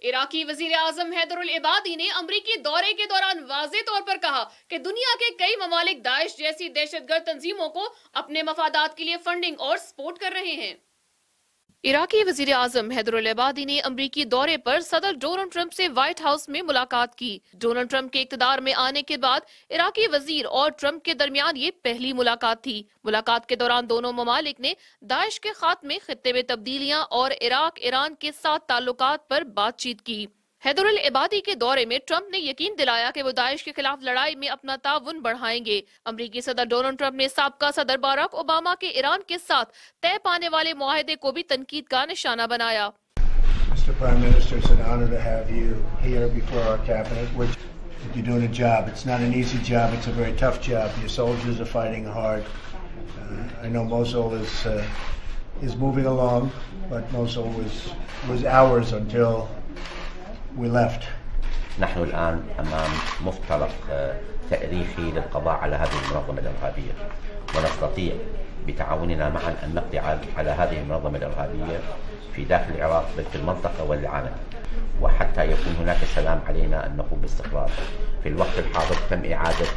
इराकी वजीर आजम हैदरुल इबादी ने अमरीकी दौरे के दौरान वाज़ेह तौर पर कहा कि दुनिया के कई ममालिक दाइश जैसी दहशतगर्द तंजीमों को अपने मफादात के लिए फंडिंग और सपोर्ट कर रहे हैं। इराकी वजीर आजम हैदरुल इबादी ने अमरीकी दौरे पर सदर डोनाल्ड ट्रंप से व्हाइट हाउस में मुलाकात की। डोनाल्ड ट्रंप के इक्तदार में आने के बाद इराकी वजीर और ट्रंप के दरमियान ये पहली मुलाकात थी। मुलाकात के दौरान दोनों ममालिक ने दाइश के खात्मे, खित्ते में तब्दीलियां और इराक ईरान के साथ ताल्लुकात पर बातचीत की। हैदरुल इबादी के दौरे में ट्रंप ने यकीन दिलाया कि वो दाइश के खिलाफ लड़ाई में अपना ताउन बढ़ाएंगे। अमरीकी सदर डोनाल्ड ट्रंप ने साबका सदर बराक ओबामा के ईरान के साथ तय पाने वाले मुआहदे को भी तनकीद का निशाना बनाया। Mr. Prime Minister, it's an honor to have you here before our cabinet. You're doing a job. It's not an easy job. It's a very tough job. Your soldiers are fighting hard. I know Mosul is moving along, but Mosul was hours until we left. نحن الآن أمام مفترق تاريخي للقضاء على هذه المنظمة الإرهابية، ونستطيع بتعاوننا معا أن نقضي على هذه المنظمة الإرهابية في داخل العراق بل في المنطقة والعالم، وحتى يكون هناك سلام علينا أن نقوم باستقرار. في الوقت الحاضر تم إعادة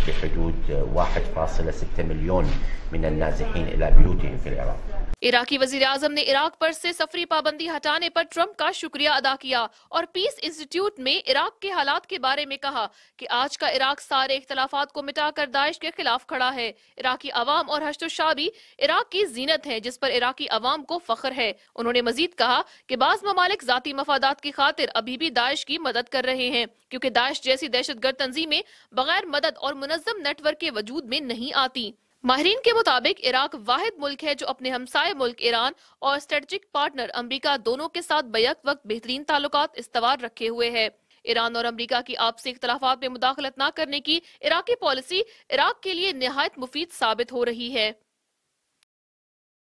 بحدود 1.6 مليون من النازحين إلى بيوتهم في العراق। इराकी वजीर आजम ने इराक पर से सफरी पाबंदी हटाने पर ट्रंप का शुक्रिया अदा किया और पीस इंस्टीट्यूट में इराक के हालात के बारे में कहा कि आज का इराक सारे इख्तलाफात को मिटाकर दाइश के खिलाफ खड़ा है। इराकी अवाम और हश्द-ओ-शाबी इराक की जीनत है जिस पर इराकी अवाम को फख्र है। उन्होंने मजीद कहा कि बाज ममालिक जाती मफादात की खातिर अभी भी दाइश की मदद कर रहे हैं, क्योंकि दाइश जैसी दहशतगर्द तंजीमें बगैर मदद और मुनज़्ज़म नेटवर्क के वजूद में नहीं आती। माहिरीन के मुताबिक इराक वाहिद मुल्क है जो अपने हमसाये मुल्क ईरान और स्ट्रेटेजिक पार्टनर अमरीका दोनों के साथ बैक वक्त बेहतरीन ताल्लुकात इस्तवार रखे हुए है। ईरान और अमरीका की आपसी इख्तलाफात में मुदाखलत न करने की इराकी पॉलिसी इराक के लिए निहायत मुफीद साबित हो रही है।